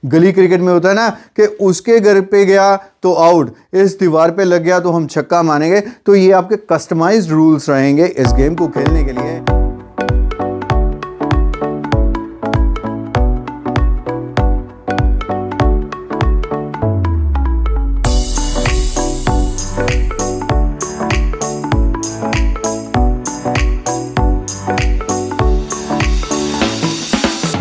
गली क्रिकेट में होता है ना कि उसके घर पे गया तो आउट, इस दीवार पे लग गया तो हम छक्का मानेंगे। तो ये आपके कस्टमाइज्ड रूल्स रहेंगे इस गेम को खेलने के लिए।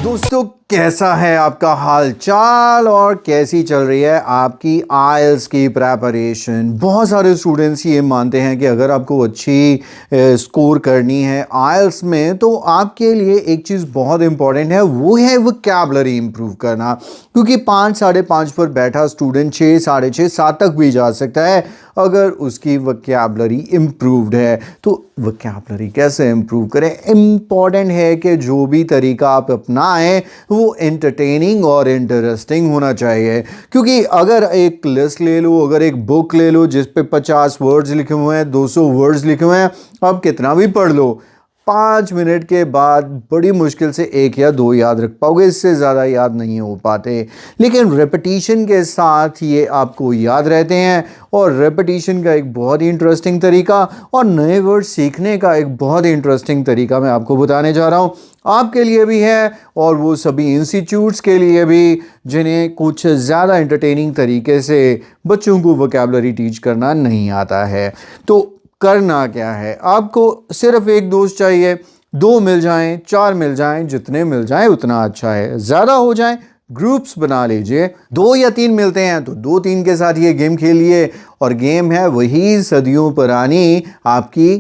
दोस्तों कैसा है आपका हाल चाल और कैसी चल रही है आपकी आइल्स की प्रेपरेशन। बहुत सारे स्टूडेंट्स ये मानते हैं कि अगर आपको अच्छी स्कोर करनी है आइल्स में तो आपके लिए एक चीज़ बहुत इंपॉर्टेंट है, वो है वोकैबुलरी इंप्रूव करना। क्योंकि 5 साढ़े 5 पर बैठा स्टूडेंट 6 साढ़े 6 7 तक भी जा सकता है अगर उसकी वोकैबुलरी इम्प्रूव्ड है। तो वोकैबुलरी कैसे इम्प्रूव करें? इम्पॉर्टेंट है कि जो भी तरीका आप अपनाएं वो एंटरटेनिंग और इंटरेस्टिंग होना चाहिए। क्योंकि अगर एक लिस्ट ले लो, अगर एक बुक ले लो जिस पे 50 वर्ड्स लिखे हुए हैं, 200 वर्ड्स लिखे हुए हैं, आप कितना भी पढ़ लो 5 मिनट के बाद बड़ी मुश्किल से 1 या 2 याद रख पाओगे, इससे ज़्यादा याद नहीं हो पाते। लेकिन रेपिटिशन के साथ ये आपको याद रहते हैं। और रेपिटिशन का एक बहुत ही इंटरेस्टिंग तरीका और नए वर्ड सीखने का एक बहुत ही इंटरेस्टिंग तरीका मैं आपको बताने जा रहा हूँ, आपके लिए भी है और वो सभी इंस्टीट्यूट्स के लिए भी जिन्हें कुछ ज़्यादा एंटरटेनिंग तरीके से बच्चों को वोकैबुलरी टीच करना नहीं आता है। तो करना क्या है, आपको सिर्फ एक दोस्त चाहिए, 2 मिल जाएं, 4 मिल जाएं, जितने मिल जाएं उतना अच्छा है। ज़्यादा हो जाएं ग्रुप्स बना लीजिए, 2 या 3 मिलते हैं तो 2-3 के साथ ये गेम खेलिए। और गेम है वही सदियों पुरानी आपकी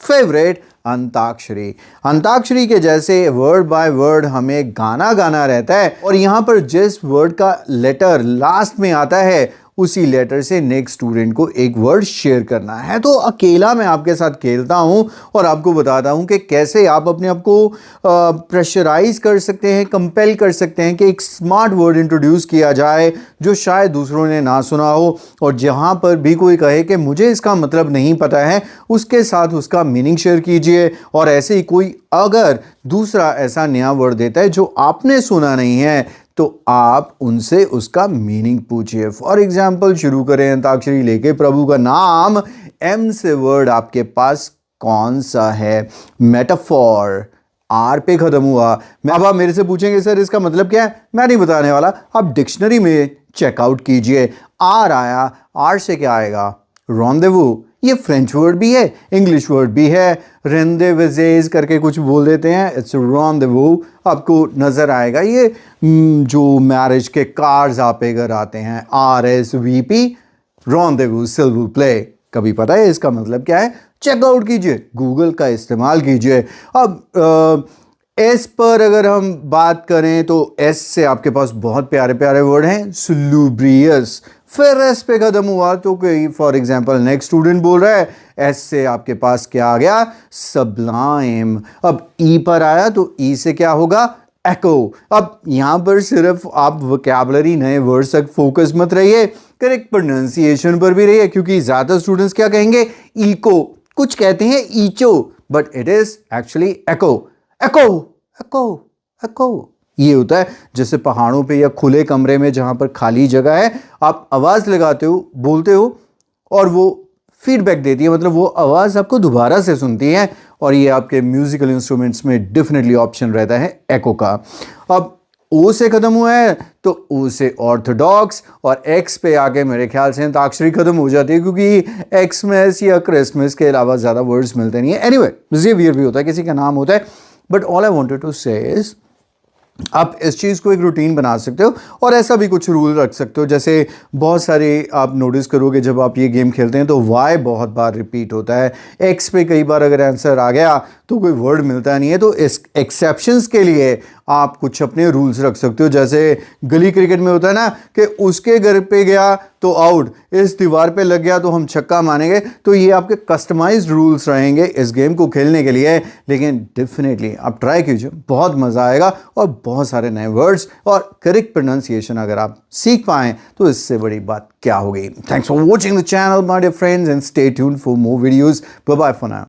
फेवरेट अंताक्षरी। अंताक्षरी के जैसे वर्ड बाय वर्ड हमें गाना गाना रहता है और यहाँ पर जिस वर्ड का लेटर लास्ट में आता है उसी लेटर से नेक्स्ट स्टूडेंट को एक वर्ड शेयर करना है। तो अकेला मैं आपके साथ खेलता हूँ और आपको बताता हूँ कि कैसे आप अपने आप को प्रेशराइज कर सकते हैं, कंपेल कर सकते हैं कि एक स्मार्ट वर्ड इंट्रोड्यूस किया जाए जो शायद दूसरों ने ना सुना हो। और जहाँ पर भी कोई कहे कि मुझे इसका मतलब नहीं पता है, उसके साथ उसका मीनिंग शेयर कीजिए। और ऐसे ही कोई अगर दूसरा ऐसा नया वर्ड देता है जो आपने सुना नहीं है तो आप उनसे उसका मीनिंग पूछिए। फॉर एग्जाम्पल शुरू करें अंताक्षरी लेके, प्रभु का नाम, एम से वर्ड आपके पास कौन सा है? मेटाफॉर, आर पे खत्म हुआ। अब आप मेरे से पूछेंगे सर इसका मतलब क्या है? मैं नहीं बताने वाला, आप डिक्शनरी में चेकआउट कीजिए। आर आया, आर से क्या आएगा? रॉन्डेवू। ये फ्रेंच वर्ड भी है, इंग्लिश वर्ड भी है। रेंडेवेजेज करके कुछ बोल देते हैं, इट्स रॉन्डेवू। आपको नज़र आएगा ये जो मैरिज के कार्ड्स आप अगर आते हैं, RSVP, रॉन्डेवू, सिल्वर प्ले। कभी पता है इसका मतलब क्या है? चेकआउट कीजिए, गूगल का इस्तेमाल कीजिए। अब एस पर अगर हम बात करें तो एस से आपके पास बहुत प्यारे प्यारे वर्ड हैं, सलूब्रियस। फिर एस पे खत्म हुआ तो कोई फॉर एग्जांपल नेक्स्ट स्टूडेंट बोल रहा है, एस से आपके पास क्या आ गया? सब्लाइम। अब ई पर आया तो ई से क्या होगा? एको। अब यहां पर सिर्फ आप वोकैबुलरी नए वर्ड्स तक फोकस मत रहिए, करेक्ट प्रोनाउंसिएशन पर भी रहिए। क्योंकि ज्यादा स्टूडेंट्स क्या कहेंगे? इको। कुछ कहते हैं ईचो, बट इट इज एक्चुअली एको। एको एको एको ये होता है जैसे पहाड़ों पे या खुले कमरे में जहां पर खाली जगह है, आप आवाज लगाते हो, बोलते हो और वो फीडबैक देती है, मतलब वो आवाज आपको दोबारा से सुनती है। और ये आपके म्यूजिकल इंस्ट्रूमेंट्स में डेफिनेटली ऑप्शन रहता है एको का। अब ओ से खत्म हुआ है तो ओ से ऑर्थोडॉक्स, और एक्स पे आके मेरे ख्याल से अंताक्षरी खत्म हो जाती है क्योंकि एक्समस या क्रिसमस के अलावा ज़्यादा वर्ड्स मिलते नहीं है। एनीवे, ज़ेवियर भी होता है, किसी का नाम होता है। But all I wanted to say is आप इस चीज़ को एक रूटीन बना सकते हो और ऐसा भी कुछ रूल रख सकते हो। जैसे बहुत सारे आप नोटिस करोगे जब आप ये गेम खेलते हैं तो वाई बहुत बार रिपीट होता है, एक्स पे कई बार अगर आंसर आ गया तो कोई वर्ड मिलता नहीं है। तो इस एक्सेप्शंस के लिए आप कुछ अपने रूल्स रख सकते हो। जैसे गली क्रिकेट में होता है ना कि उसके घर पे गया तो आउट, इस दीवार पे लग गया तो हम छक्का मानेंगे। तो ये आपके कस्टमाइज्ड रूल्स रहेंगे इस गेम को खेलने के लिए। लेकिन डेफिनेटली आप ट्राई कीजिए, बहुत मज़ा आएगा और बहुत सारे नए वर्ड्स और करेक्ट प्रोनाउंसिएशन अगर आप सीख पाएँ तो इससे बड़ी बात क्या होगी। Thanks for watching the channel my dear friends and stay tuned for more videos. Bye bye for now.